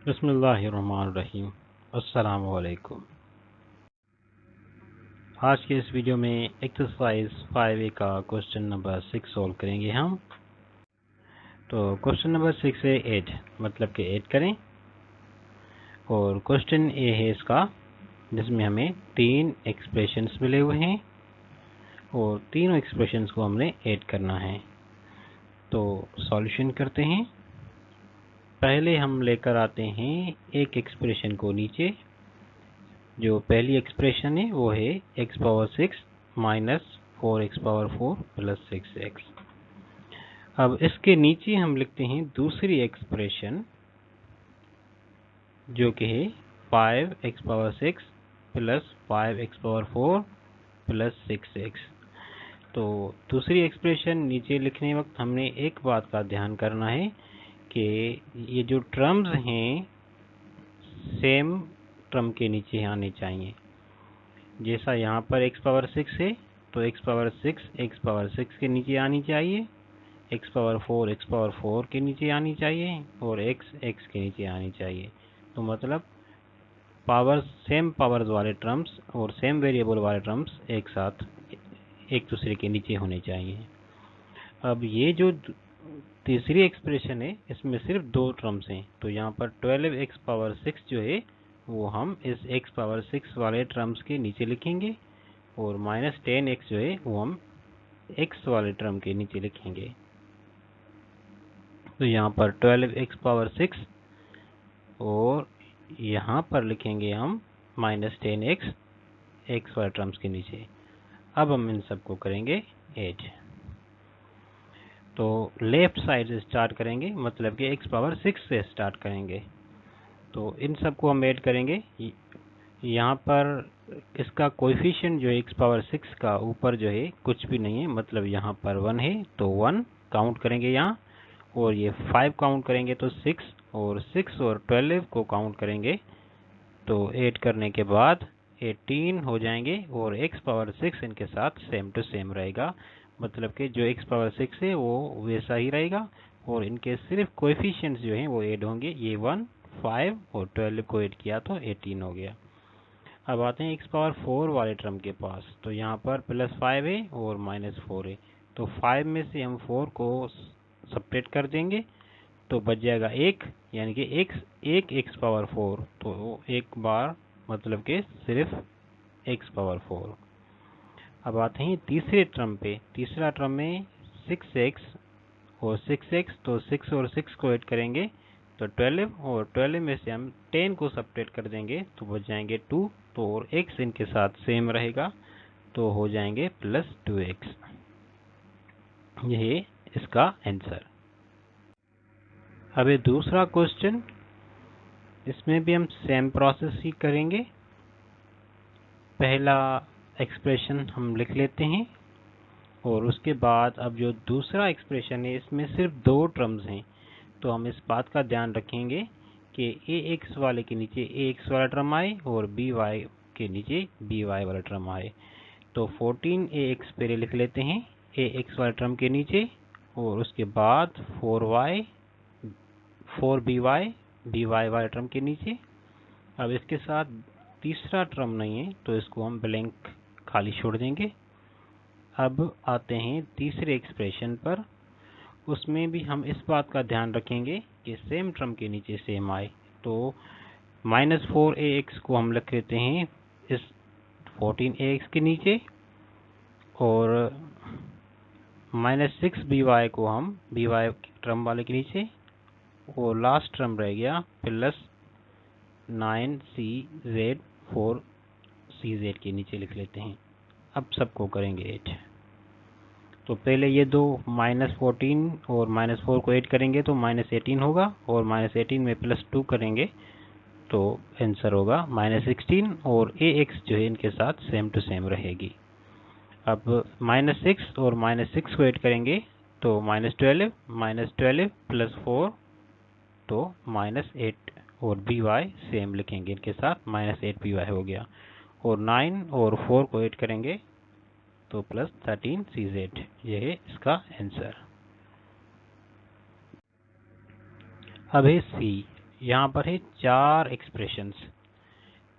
बिस्मिल्लाहिर्रहमानिर्रहीम। अस्सलामु अलैकुम। आज के इस वीडियो में एक्सरसाइज 5A का क्वेश्चन नंबर 6 सॉल्व करेंगे हम। तो क्वेश्चन नंबर 6 है 8, मतलब कि 8 करें। और क्वेश्चन ए है इसका, जिसमें हमें 3 एक्सप्रेशंस मिले हुए हैं और तीनों एक्सप्रेशंस को हमने ऐड करना है। तो सॉल्यूशन करते हैं। पहले हम लेकर आते हैं एक एक्सप्रेशन को नीचे। जो पहली एक्सप्रेशन है वो है x power 6 minus 4x power 4 plus 6x। अब इसके नीचे हम लिखते हैं दूसरी एक्सप्रेशन, जो कि है 5x power 6 plus 5x power 4 plus 6x। तो दूसरी एक्सप्रेशन नीचे लिखने वक्त हमने एक बात का ध्यान करना है कि ये जो टर्म्स हैं सेम टर्म के नीचे आने चाहिए। जैसा यहाँ पर x पावर 6 है तो x पावर 6 के नीचे आनी चाहिए, x पावर 4 के नीचे आनी चाहिए और x के नीचे आनी चाहिए। तो मतलब सेम पावर्स वाले टर्म्स और सेम वेरिएबल वाले टर्म्स एक साथ एक दूसरे के नीचे होने चाहिए। अब ये जो तीसरी एक्सप्रेशन है इसमें सिर्फ 2 टर्म्स हैं, तो यहाँ पर 12x पावर 6 जो है वो हम इस x पावर 6 वाले टर्म्स के नीचे लिखेंगे और माइनस 10x जो है वो हम x वाले टर्म के नीचे लिखेंगे। तो यहाँ पर 12x पावर 6 और यहाँ पर लिखेंगे हम माइनस 10x x वाले टर्म्स के नीचे। अब हम इन सबको करेंगे ऐड। तो लेफ्ट साइड से स्टार्ट करेंगे, मतलब कि x पावर 6 से स्टार्ट करेंगे। तो इन सबको हम ऐड करेंगे। यहाँ पर इसका कोएफिशिएंट जो है x पावर 6 का ऊपर जो है कुछ भी नहीं है, मतलब यहाँ पर 1 है तो 1 काउंट करेंगे यहाँ, और ये 5 काउंट करेंगे तो 6 और 6 और 12 को काउंट करेंगे तो ऐड करने के बाद 18 हो जाएंगे और x पावर 6 इनके साथ सेम टू सेम रहेगा, मतलब कि जो x पावर 6 है वो वैसा ही रहेगा और इनके सिर्फ कोएफिशिएंट्स जो हैं वो ऐड होंगे। ये 1, 5 और 12 को ऐड किया तो 18 हो गया। अब आते हैं x पावर 4 वाले टर्म के पास। तो यहाँ पर प्लस 5 है और माइनस 4 है, तो 5 में से हम 4 को सब्ट्रैक्ट कर देंगे तो बच जाएगा 1, यानी कि एक x पावर 4, तो एक बार मतलब कि सिर्फ x पावर 4। अब आते हैं तीसरे टर्म पे। तीसरा टर्म में 6x और 6x, तो 6 और 6 को ऐड करेंगे तो 12 और 12 में से हम 10 को सब्ट्रैक्ट कर देंगे तो बच जाएंगे 2, तो और x इनके साथ सेम रहेगा तो हो जाएंगे प्लस 2x। यही इसका आंसर। अब ये दूसरा क्वेश्चन, इसमें भी हम सेम प्रोसेस ही करेंगे। पहला एक्सप्रेशन हम लिख लेते हैं और उसके बाद अब जो दूसरा एक्सप्रेशन है इसमें सिर्फ 2 टर्म्स हैं, तो हम इस बात का ध्यान रखेंगे कि ax वाले के नीचे ax वाला टर्म आए और by के नीचे by वाला टर्म आए। तो 14ax पहले लिख लेते हैं ax वाले टर्म के नीचे और उसके बाद 4by by वाले टर्म के नीचे। अब इसके साथ तीसरा टर्म नहीं है तो इसको हम ब्लैंक खाली छोड़ देंगे। अब आते हैं तीसरे एक्सप्रेशन पर। उसमें भी हम इस बात का ध्यान रखेंगे कि सेम टर्म के नीचे सेम आए। तो माइनस 4ax को हम लिख लेते हैं इस 14ax के नीचे और माइनस 6by को हम by टर्म वाले के नीचे, और लास्ट टर्म रह गया प्लस 9cz 4cz के नीचे लिख लेते हैं। अब सबको करेंगे ऐड। तो पहले ये दो माइनस 14 और माइनस 4 को ऐड करेंगे तो माइनस 18 होगा और माइनस 18 में प्लस 2 करेंगे तो आंसर होगा माइनस 16, और ax जो है इनके साथ सेम टू सेम रहेगी। अब माइनस 6 और माइनस 6 को ऐड करेंगे तो माइनस 12 प्लस 4 तो माइनस 8, और by सेम लिखेंगे इनके साथ, माइनस 8by हो गया, और 9 और 4 को ऐड करेंगे तो प्लस 13cz। यह है इसका आंसर। अब है सी। यहाँ पर है 4 एक्सप्रेशंस।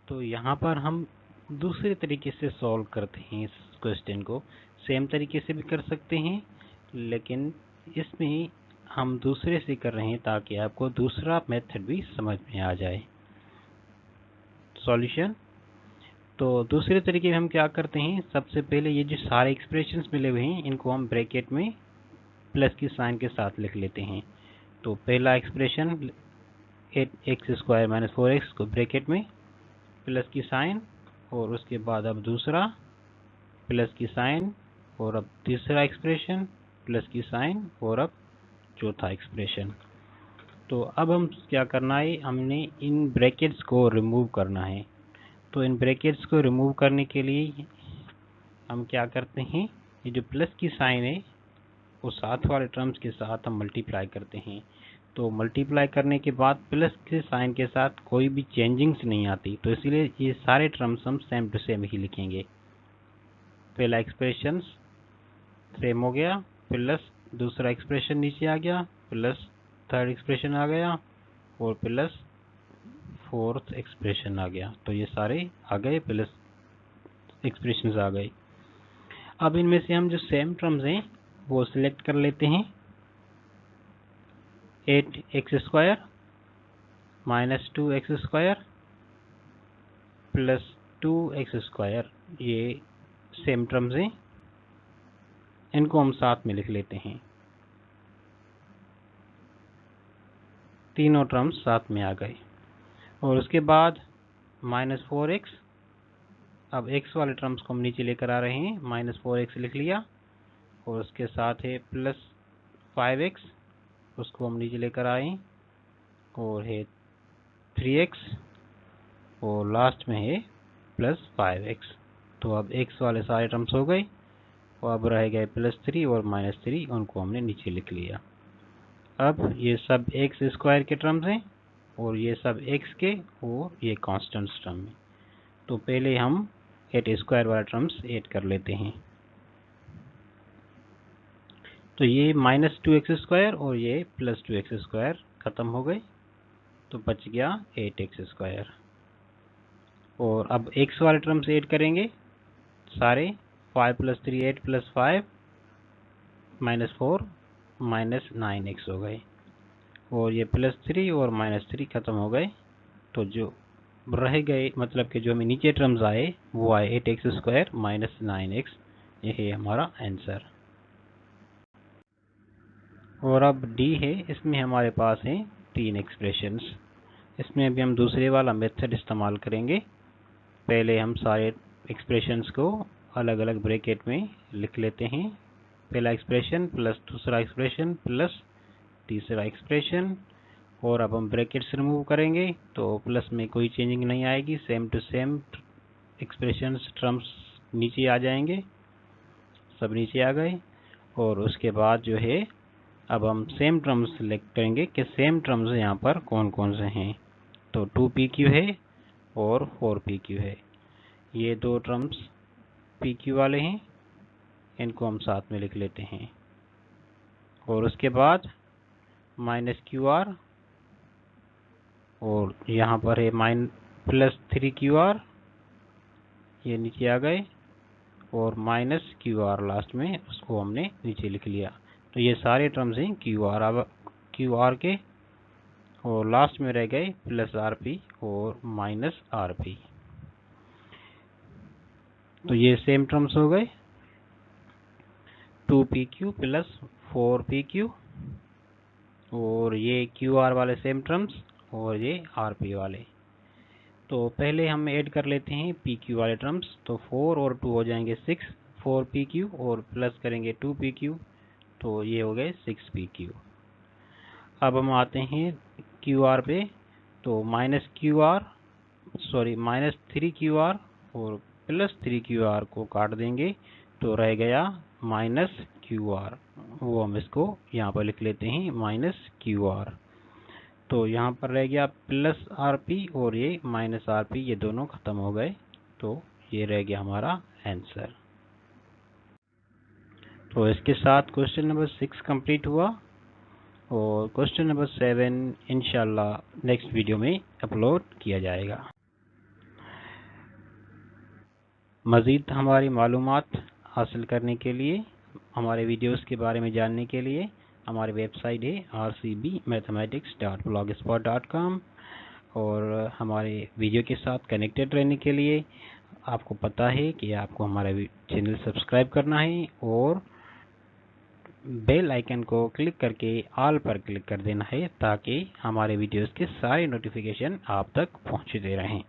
तो यहाँ पर हम दूसरे तरीके से सॉल्व करते हैं इस क्वेश्चन को। सेम तरीके से भी कर सकते हैं, लेकिन इसमें हम दूसरे से कर रहे हैं ताकि आपको दूसरा मेथड भी समझ में आ जाए। सॉल्यूशन, तो दूसरे तरीके में हम क्या करते हैं, सबसे पहले ये जो सारे एक्सप्रेशंस मिले हुए हैं इनको हम ब्रैकेट में प्लस की साइन के साथ लिख लेते हैं। तो पहला एक्सप्रेशन 8x² - 4x को ब्रैकेट में प्लस की साइन, और उसके बाद अब दूसरा प्लस की साइन, और अब तीसरा एक्सप्रेशन प्लस की साइन, और अब चौथा एक्सप्रेशन। तो अब हम क्या करना है, हमने इन ब्रैकेट्स को रिमूव करना है। तो इन ब्रैकेट्स को रिमूव करने के लिए हम क्या करते हैं, ये जो प्लस की साइन है वो साथ वाले टर्म्स के साथ हम मल्टीप्लाई करते हैं। तो मल्टीप्लाई करने के बाद प्लस के साइन के साथ कोई भी चेंजिंग्स नहीं आती, तो इसलिए ये सारे टर्म्स हम सेम टू सेम ही लिखेंगे। पहला एक्सप्रेशन सेम हो गया, प्लस दूसरा एक्सप्रेशन नीचे आ गया, प्लस थर्ड एक्सप्रेशन आ गया, और प्लस फोर्थ एक्सप्रेशन आ गया। तो ये सारे आ गए, प्लस एक्सप्रेशंस आ गए। अब इनमें से हम जो सेम टर्म्स हैं वो सिलेक्ट कर लेते हैं। 8x² - 2x² प्लस 2x², ये सेम टर्म्स हैं, इनको हम साथ में लिख लेते हैं। तीनों टर्म्स साथ में आ गए। और उसके बाद -4x, अब x वाले टर्म्स को हम नीचे लेकर आ रहे हैं, -4x लिख लिया, और उसके साथ है प्लस 5x, उसको हम नीचे लेकर आए, और है 3x, और लास्ट में है प्लस 5x। तो अब x वाले सारे टर्म्स हो गए, और अब रह गए +3 और -3, उनको हमने नीचे लिख लिया। अब ये सब x² के टर्म्स हैं, और ये सब x के, और ये कांस्टेंट्स टर्म है। तो पहले हम 8² वाला टर्म्स ऐड कर लेते हैं। तो ये -2x² और ये +2x² खत्म हो गए, तो बच गया 8x²। और अब x वाले टर्म्स ऐड करेंगे सारे, 5 + 3 8 + 5 -4 -9x हो गए, और ये +3 और -3 खत्म हो गए। तो जो रह गए, मतलब कि जो हमें नीचे टर्म्स आए वो आए 8x² - 9x। ये है हमारा आंसर। और अब डी है, इसमें हमारे पास हैं 3 एक्सप्रेशंस। इसमें भी हम दूसरे वाला मेथड इस्तेमाल करेंगे। पहले हम सारे एक्सप्रेशंस को अलग अलग ब्रैकेट में लिख लेते हैं। पहला एक्सप्रेशन प्लस दूसरा एक्सप्रेशन प्लस तीसरा एक्सप्रेशन, और अब हम ब्रैकेट्स रिमूव करेंगे तो प्लस में कोई चेंजिंग नहीं आएगी, same to same expressions terms नीचे आ जाएंगे, सब नीचे आ गए। और उसके बाद जो है अब हम सेम टर्म्स सेलेक्ट करेंगे कि सेम टर्म्स यहाँ पर कौन कौन से हैं। तो 2pq है और 4pq है, ये दो टर्म्स pq वाले हैं, इनको हम साथ में लिख लेते हैं। और उसके बाद -qr, और यहाँ पर है +3qr, ये नीचे आ गए, और -qr लास्ट में, उसको हमने नीचे लिख लिया। तो ये सारे टर्म्स हैं qr के, और लास्ट में रह गए +rp और -rp। तो ये सेम टर्म्स हो गए, 2pq + 4pq, और ये qr वाले सेम टर्म्स, और ये rp वाले। तो पहले हम ऐड कर लेते हैं pq वाले टर्म्स। तो 4 और 2 हो जाएंगे 6 4pq, और प्लस करेंगे 2pq, तो ये हो गए 6pq। अब हम आते हैं qr पे, तो -3qr और +3qr को काट देंगे, तो रह गया -qr, वो हम इसको यहाँ पर लिख लेते हैं -qr। तो यहाँ पर रह गया +rp और ये -rp, ये दोनों खत्म हो गए, तो ये रह गया हमारा आंसर। तो इसके साथ क्वेश्चन नंबर 6 कंप्लीट हुआ। और क्वेश्चन नंबर 7 इंशाल्लाह नेक्स्ट वीडियो में अपलोड किया जाएगा। मज़ीद हमारी मालूमात हासिल करने के लिए, हमारे वीडियोस के बारे में जानने के लिए हमारी वेबसाइट है rcbmathematics.blogspot.com और हमारे वीडियो के साथ कनेक्टेड रहने के लिए आपको पता है कि आपको हमारा चैनल सब्सक्राइब करना है और बेल आइकन को क्लिक करके ऑल पर क्लिक कर देना है ताकि हमारे वीडियोस के सारे नोटिफिकेशन आप तक पहुंचते रहें।